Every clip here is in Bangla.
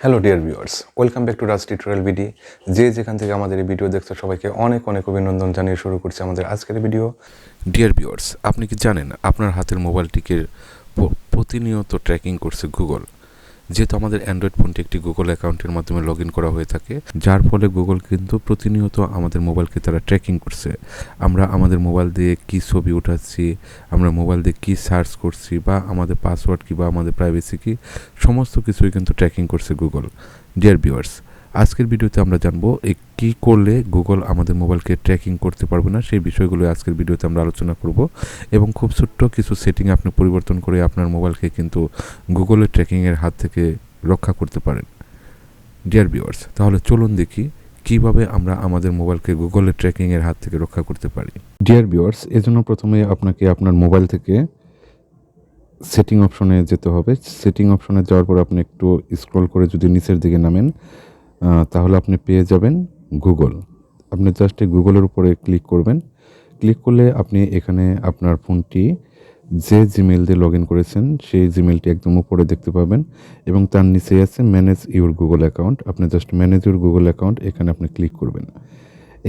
Hello dear viewers, welcome back to Raj tutorial video. যে যেখান থেকে আমাদের এই ভিডিও দেখছো সবাইকে অনেক অনেক অভিনন্দন জানিয়ে শুরু করছি আমাদের আজকের ভিডিও। ডিয়ার ভিউয়ার্স, আপনি কি জানেন আপনার হাতের মোবাইলটিকে প্রতিনিয়ত ট্র্যাকিং করছে গুগল? যেহেতু আমাদের অ্যান্ড্রয়েড ফোনটি একটি গুগল অ্যাকাউন্টের মাধ্যমে লগ ইন করা হয়ে থাকে, যার ফলে গুগল কিন্তু প্রতিনিয়ত আমাদের মোবাইলকে তারা ট্র্যাকিং করছে। আমরা আমাদের মোবাইল দিয়ে কী ছবি উঠাচ্ছি, আমরা মোবাইল দিয়ে কী সার্চ করছি, বা আমাদের পাসওয়ার্ড কী বা আমাদের প্রাইভেসি কী, সমস্ত কিছুই কিন্তু ট্র্যাকিং করছে গুগল। ডিয়ার ভিউয়ার্স, আজকের ভিডিওতে আমরা জানবো কী করলে গুগল আমাদের মোবাইলকে ট্র্যাকিং করতে পারবে না, সেই বিষয়গুলো আজকের ভিডিওতে আমরা আলোচনা করব। এবং খুব ছোট্ট কিছু সেটিং আপনি পরিবর্তন করে আপনার মোবাইলকে কিন্তু গুগলের ট্র্যাকিংয়ের হাত থেকে রক্ষা করতে পারেন। ডিয়ার ভিউয়ার্স, তাহলে চলুন দেখি কিভাবে আমরা আমাদের মোবাইলকে গুগলের ট্র্যাকিংয়ের হাত থেকে রক্ষা করতে পারি। ডিয়ার ভিউয়ার্স, এজন্য প্রথমে আপনাকে আপনার মোবাইল থেকে সেটিং অপশনে যেতে হবে। সেটিং অপশনে যাওয়ার পর আপনি একটু স্ক্রল করে যদি নিচের দিকে নামেন, তাহলে আপনি পেয়ে যাবেন গুগল। আপনি জাস্ট গুগলের উপরে ক্লিক করবেন। ক্লিক করলে আপনি এখানে আপনার ফোনটি যে জিমেল দিয়ে লগ ইন করেছেন সেই জিমেলটি একদম উপরে দেখতে পাবেন, এবং তার নিচে আছে ম্যানেজ ইউর গুগল অ্যাকাউন্ট। আপনি just manage your Google account এখানে আপনি ক্লিক করবেন।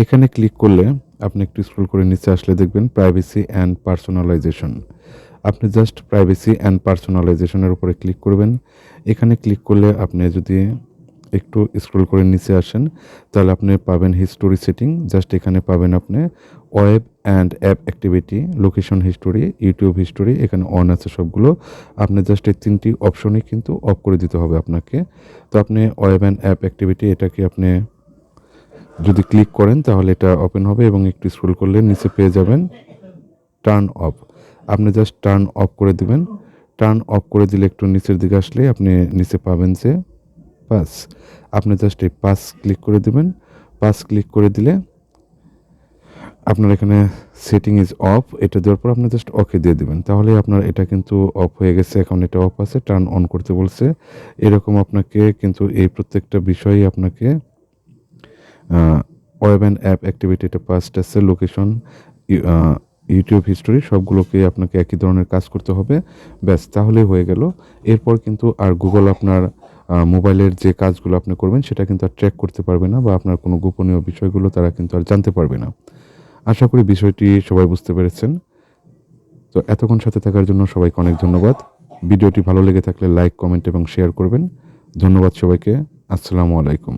এখানে ক্লিক করলে আপনি একটু স্ক্রল করে নিচে আসলে দেখবেন প্রাইভেসি অ্যান্ড পার্সোনালাইজেশন। আপনি জাস্ট প্রাইভেসি অ্যান্ড পার্সোনালাইজেশনের উপরে ক্লিক করবেন। এখানে ক্লিক করলে আপনি যদি একটু স্ক্রল করে নিচে আসেন, তাহলে আপনি পাবেন হিস্টোরি সেটিং। জাস্ট এখানে পাবেন আপনি web and app activity, location history, YouTube history, এখানে অন আছে সবগুলো। আপনি জাস্ট এই তিনটি অপশনই কিন্তু অফ করে দিতে হবে আপনাকে। তো আপনি ওয়েব অ্যান্ড অ্যাপ অ্যাক্টিভিটি এটাকে আপনি যদি ক্লিক করেন তাহলে এটা ওপেন হবে, এবং একটু স্ক্রল করলে নিচে পেয়ে যাবেন টার্ন অফ। আপনি জাস্ট টার্ন অফ করে দিবেন। টার্ন অফ করে দিলে একটু নিচের দিকে আসলে আপনি নিচে পাবেন যে পাস। আপনি জাস্ট এই পাস ক্লিক করে দিবেন। পাস ক্লিক করে দিলে আপনার এখানে সেটিং ইজ অফ, এটা দেওয়ার পর আপনি জাস্ট ওকে দিয়ে দিবেন। তাহলে আপনার এটা কিন্তু অফ হয়ে গেছে, এখন এটা অফ আছে, টার্ন অন করতে বলছে। এরকম আপনাকে কিন্তু এই প্রত্যেকটা বিষয়ই আপনাকে ওয়েব অ্যান্ড অ্যাপ অ্যাক্টিভিটি, এটা পাস্ট আছে, লোকেশন, ইউটিউব হিস্টোরি, সবগুলোকে আপনাকে একই ধরনের কাজ করতে হবে। ব্যাস, তাহলেই হয়ে গেল। এরপর কিন্তু আর গুগল আপনার মোবাইলের যে কাজগুলো আপনি করবেন সেটা কিন্তু আর ট্র্যাক করতে পারবে না, বা আপনার কোনো গোপনীয় বিষয়গুলো তারা কিন্তু আর জানতে পারবে না। আশা করি বিষয়টি সবাই বুঝতে পেরেছেন। তো এতক্ষণ সাথে থাকার জন্য সবাইকে অনেক ধন্যবাদ। ভিডিওটি ভালো লেগে থাকলে লাইক, কমেন্ট এবং শেয়ার করবেন। ধন্যবাদ সবাইকে। আসসালামু আলাইকুম।